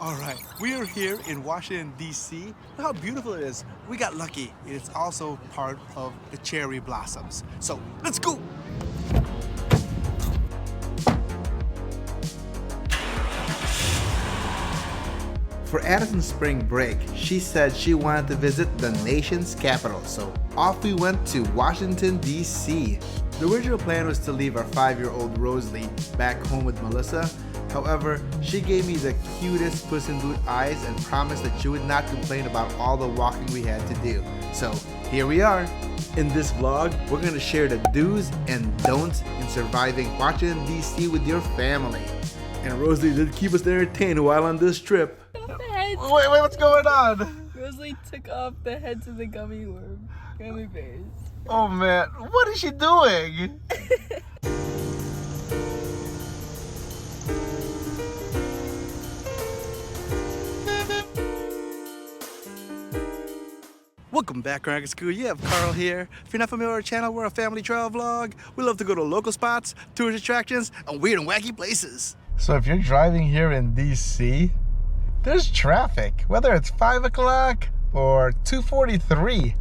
All right, we are here in Washington, D.C. Look how beautiful it is. We got lucky. It's also part of the cherry blossoms. So let's go. For Addison's spring break, she said she wanted to visit the nation's capital, so off we went to Washington, D.C. The original plan was to leave our 5-year-old Rosalie back home with Melissa. However, she gave me the cutest Puss in Boot eyes and promised that she would not complain about all the walking we had to do. So here we are. In this vlog, we're going to share the do's and don'ts in surviving Washington, D.C. with your family. And Rosalie did keep us entertained while on this trip. Wait, what's going on? Rosalie took off the heads of the gummy bears. Oh man, what is she doing? Welcome back, Chronicles School. You have Carl here. If you're not familiar with our channel, we're a family travel vlog. We love to go to local spots, tourist attractions, and weird and wacky places. So if you're driving here in DC, there's traffic, whether it's 5 o'clock or 2:43.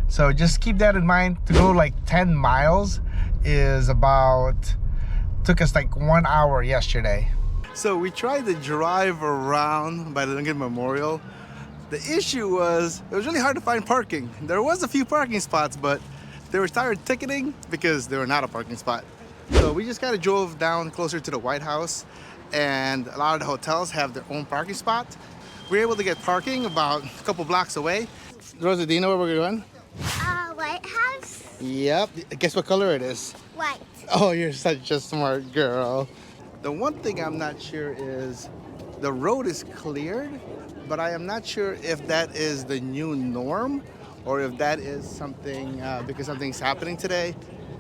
So just keep that in mind. To go like 10 miles is took us like 1 hour yesterday. So we tried to drive around by the Lincoln Memorial. The issue was, it was really hard to find parking. There was a few parking spots, but they were started ticketing because they were not a parking spot. So we just kind of drove down closer to the White House, and a lot of the hotels have their own parking spot. We were able to get parking about a couple blocks away. Rosa, do you know where we're going? White House? Yep. Guess what color it is? White. Oh, you're such a smart girl. The one thing I'm not sure is the road is cleared, but I am not sure if that is the new norm or if that is something because something's happening today.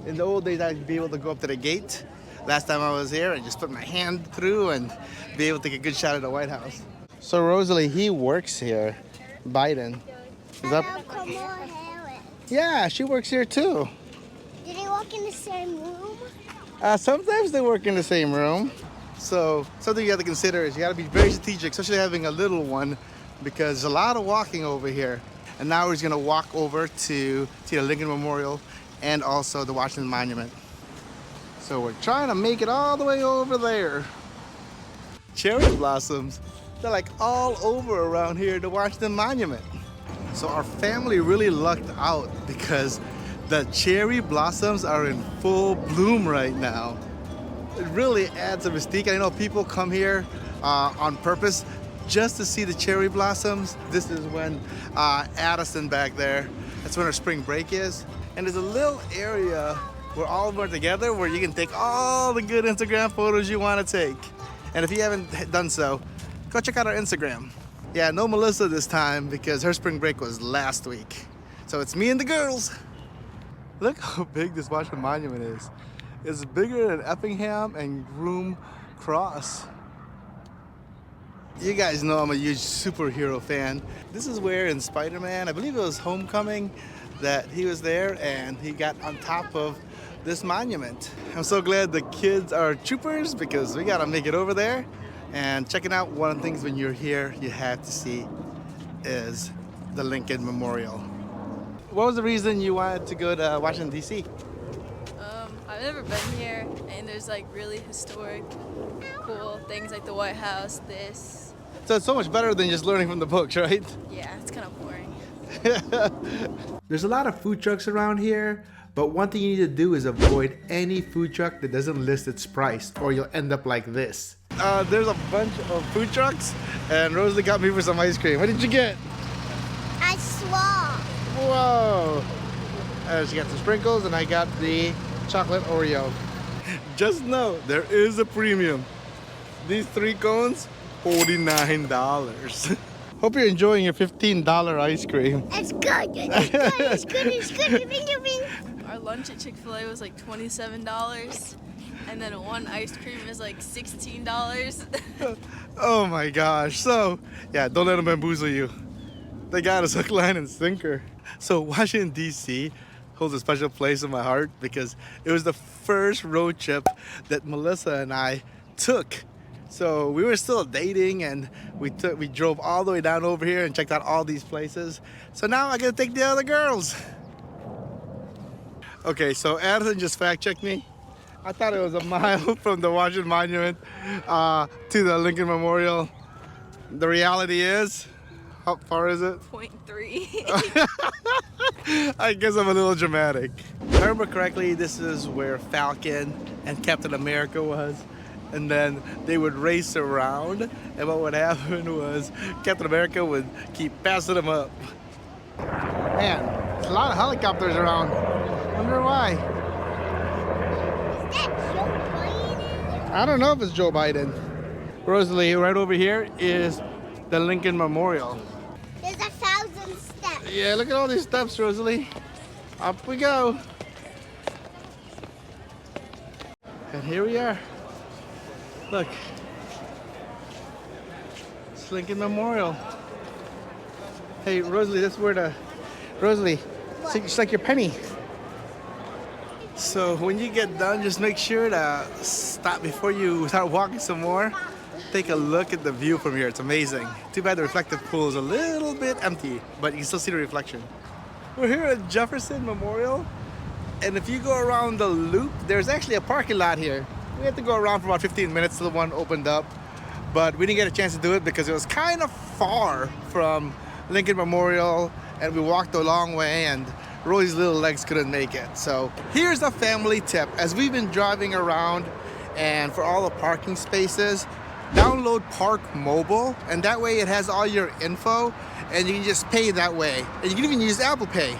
In the old days, I'd be able to go up to the gate. Last time I was here, I just put my hand through and be able to take a good shot at the White House. So Rosalie, he works here. Biden. Is that... Yeah, she works here too. Do they work in the same room? Sometimes they work in the same room. So something you have to consider is you got to be very strategic, especially having a little one, because there's a lot of walking over here. And now we're going to walk over to the Lincoln Memorial and also the Washington Monument. So we're trying to make it all the way over there. Cherry blossoms, they're like all over around here, the Washington Monument. So our family really lucked out because the cherry blossoms are in full bloom right now. It really adds a mystique. I know people come here on purpose just to see the cherry blossoms. This is when Addison back there, that's when our spring break is. And there's a little area where all of them are together where you can take all the good Instagram photos you want to take. And if you haven't done so, go check out our Instagram. Yeah, no Melissa this time because her spring break was last week. So it's me and the girls. Look how big this Washington Monument is. It's bigger than Effingham and Groom Cross. You guys know I'm a huge superhero fan. This is where in Spider-Man, I believe it was Homecoming, that he was there and he got on top of this monument. I'm so glad the kids are troopers because we gotta make it over there. And checking out one of the things when you're here, you have to see is the Lincoln Memorial. What was the reason you wanted to go to Washington, D.C.? I've never been here, and there's like really historic, cool things like the White House, this. So it's so much better than just learning from the books, right? Yeah, it's kind of boring. There's a lot of food trucks around here, but one thing you need to do is avoid any food truck that doesn't list its price, or you'll end up like this. There's a bunch of food trucks, and Rosalie got me for some ice cream. What did you get? I swore. Whoa! She got some sprinkles, and I got the chocolate Oreo. Just know, there is a premium. These 3 cones, $49. Hope you're enjoying your $15 ice cream. It's good. It's good. It's good. It's good. Our lunch at Chick-fil-A was like $27, and then one ice cream is like $16. Oh my gosh. So, yeah, don't let them bamboozle you. They got us hook, line, and sinker. So Washington, D.C. holds a special place in my heart because it was the first road trip that Melissa and I took So we were still dating, and we drove all the way down over here and checked out all these places. So now I gotta take the other girls. Okay, so Addison just fact checked me. I thought it was a mile from the Washington Monument to the Lincoln Memorial. The reality is, how far is it? 0.3. I guess I'm a little dramatic. If I remember correctly, this is where Falcon and Captain America was. And then they would race around, and what would happen was Captain America would keep passing them up. Man, there's a lot of helicopters around. Wonder why. Is that Joe Biden? I don't know if it's Joe Biden. Rosalie, right over here is the Lincoln Memorial. There's 1,000 steps. Yeah, look at all these steps, Rosalie. Up we go. And here we are. Look. It's Lincoln Memorial. Hey, Rosalie, that's where the... Rosalie, it's like your penny. So when you get done, just make sure to stop before you start walking some more. Take a look at the view from here. It's amazing. Too bad the reflective pool is a little bit empty, but you can still see the reflection. We're here at Jefferson Memorial, and if you go around the loop, there's actually a parking lot here. We had to go around for about 15 minutes till the one opened up, but we didn't get a chance to do it because it was kind of far from Lincoln Memorial, and we walked a long way, and Rosie's little legs couldn't make it. So here's a family tip. As we've been driving around, and for all the parking spaces, download Park Mobile, and that way it has all your info, and you can just pay that way. And you can even use Apple Pay.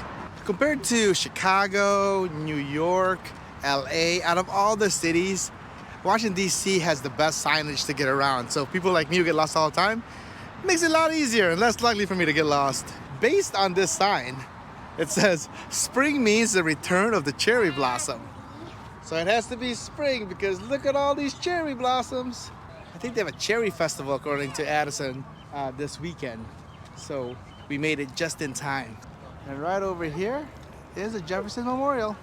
Compared to Chicago, New York, LA, out of all the cities, Washington, D.C. has the best signage to get around. So people like me who get lost all the time, it makes it a lot easier and less likely for me to get lost. Based on this sign, it says, spring means the return of the cherry blossom. So it has to be spring because look at all these cherry blossoms. I think they have a cherry festival, according to Addison, this weekend. So we made it just in time. And right over here is the Jefferson Memorial.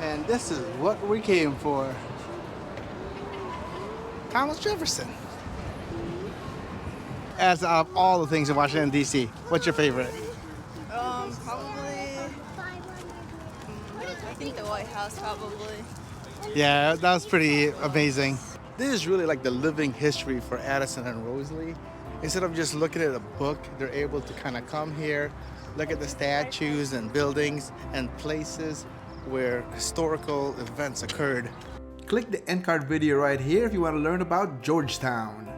And this is what we came for. Thomas Jefferson. As of all the things in Washington, D.C., what's your favorite? Probably. I think the White House, probably. Yeah, that was pretty amazing. This is really like the living history for Addison and Rosalie. Instead of just looking at a book, they're able to kind of come here, look at the statues and buildings and places where historical events occurred. Click the end card video right here if you want to learn about Georgetown.